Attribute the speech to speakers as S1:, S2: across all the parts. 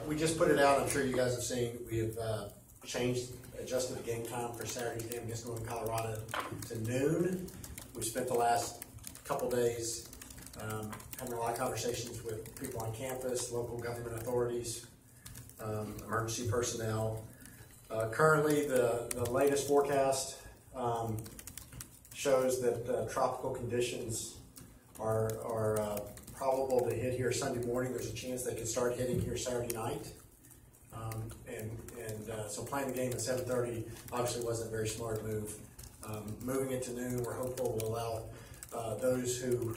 S1: we just put it out. I'm sure you guys have seen. We have adjusted the game time for Saturday's game against Northern Colorado to noon. We've spent the last couple days having a lot of conversations with people on campus, local government authorities, emergency personnel. Currently, the latest forecast shows that tropical conditions are probable to hit here Sunday morning. There's a chance they could start hitting here Saturday night. So playing the game at 7:30 obviously wasn't a very smart move. Moving it to noon, we're hopeful will allow those who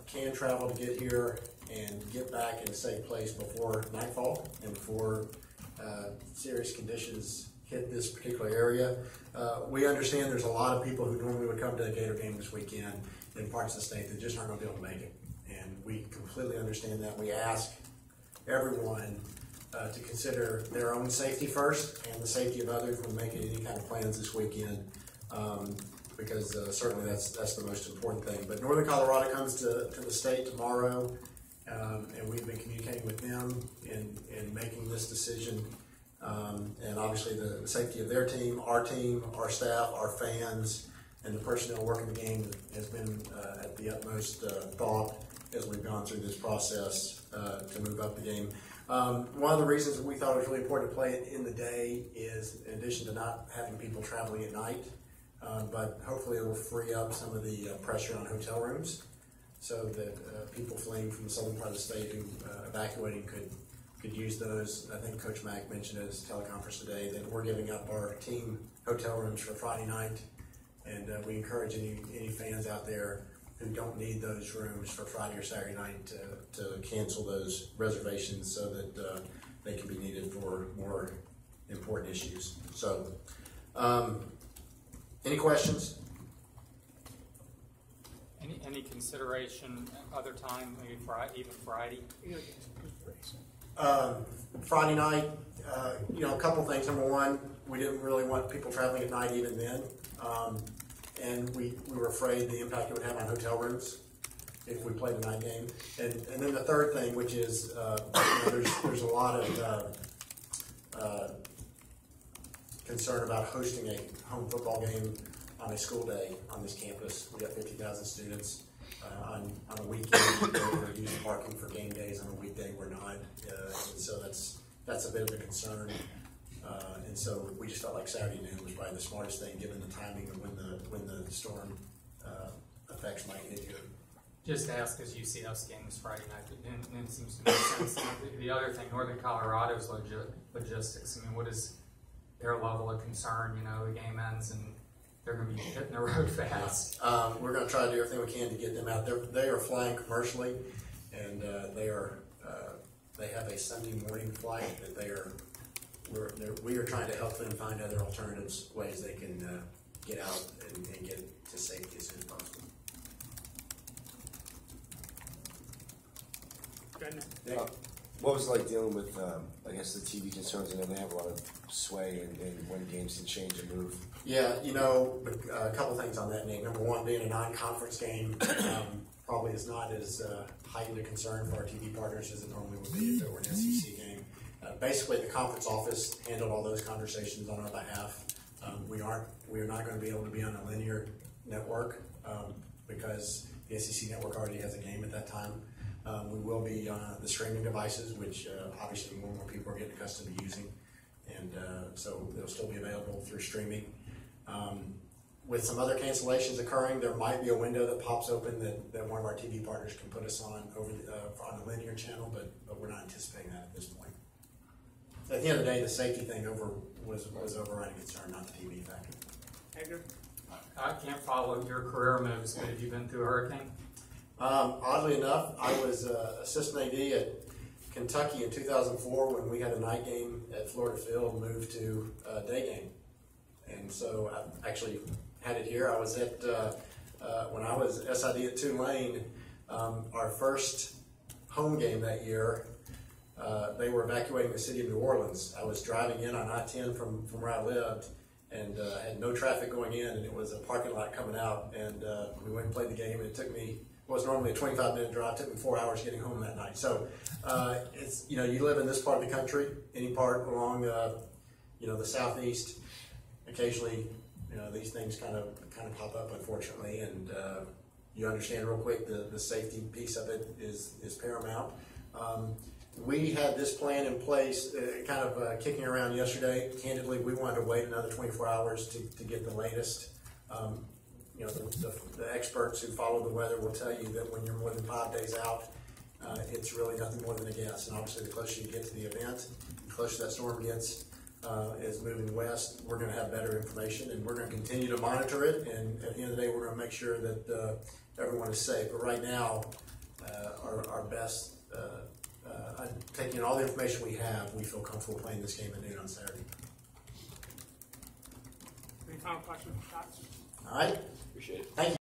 S1: can travel to get here and get back in a safe place before nightfall and before serious conditions hit this particular area. We understand there's a lot of people who normally would come to the Gator game this weekend in parts of the state that just aren't going to be able to make it. And we completely understand that. We ask everyone to consider their own safety first and the safety of others when making any kind of plans this weekend, because certainly that's the most important thing. But Northern Colorado comes to the state tomorrow, and we've been communicating with them in making this decision. And obviously the safety of their team, our staff, our fans, and the personnel working the game has been at the utmost thought as we've gone through this process to move up the game. One of the reasons we thought it was really important to play it in the day is, in addition to not having people traveling at night, but hopefully it will free up some of the pressure on hotel rooms so that people fleeing from the southern part of the state who evacuating could use those. I think Coach Mack mentioned at his teleconference today that we're giving up our team hotel rooms for Friday night, and we encourage any fans out there who don't need those rooms for Friday or Saturday night to cancel those reservations so that they can be needed for more important issues. So, any questions?
S2: Any consideration other time, maybe even Friday?
S1: Friday night, a couple things. Number one, we didn't really want people traveling at night even then. And we were afraid the impact it would have on hotel rooms if we played a night game. And then the third thing, which is there's a lot of concern about hosting a home football game on a school day on this campus. We got 50,000 students on a weekend. We're using parking for game days. On a weekday, we're not. And so that's a bit of a concern. And so we just felt like Saturday noon was probably the smartest thing, given the timing of when the storm effects might hit here.
S2: Just ask, because UCF's game is Friday night, and it seems to make sense. The other thing, Northern Colorado's logistics. I mean, what is their level of concern? The game ends and they're going to be hitting the road fast.
S1: We're going to try to do everything we can to get them out there. They are flying commercially, and they have a Sunday morning flight that we are trying to help them find other alternatives, ways they can get out and get to safety as soon as possible.
S3: What was it like dealing with, I guess, the TV concerns? I know they have a lot of sway in when games can change and move.
S1: Yeah, a couple things on that, Nate. Number one, being a non-conference game probably is not as heightened a concern for our TV partners as it normally would be if it were an SEC game. Basically, the conference office handled all those conversations on our behalf. We are not going to be able to be on a linear network because the SEC network already has a game at that time. We will be on the streaming devices, which obviously more and more people are getting accustomed to using, and so it'll still be available through streaming. With some other cancellations occurring, there might be a window that pops open that one of our TV partners can put us on on the linear channel, but we're not anticipating that at this point. At the end of the day, the safety thing was overriding concern, not the TV factor.
S2: Edgar? I can't follow your career moves, but have you been through a hurricane?
S1: Oddly enough, I was assistant AD at Kentucky in 2004 when we had a night game at Florida Field, moved to a day game. And so I actually had it here. I was at, when I was SID at Tulane, our first home game that year, they were evacuating the city of New Orleans. I was driving in on I-10 from where I lived and had no traffic going in, and it was a parking lot coming out, and we went and played the game, and it took me was normally a 25-minute drive. Took me 4 hours getting home that night. So it's, you know, you live in this part of the country, any part along you know, the southeast. Occasionally, you know, these things kind of pop up, unfortunately, and you understand real quick the safety piece of it is paramount. We had this plan in place, kind of kicking around yesterday. Candidly, we wanted to wait another 24 hours to get the latest. You know, the experts who follow the weather will tell you that when you're more than 5 days out, it's really nothing more than a guess. And obviously, the closer you get to the event, the closer that storm gets, is moving west, we're going to have better information, and we're going to continue to monitor it. And at the end of the day, we're going to make sure that everyone is safe. But right now, our best, taking in all the information we have, we feel comfortable playing this game at noon on Saturday.
S4: Any final questions for Scott?
S1: All right.
S3: Appreciate it.
S1: Thank you.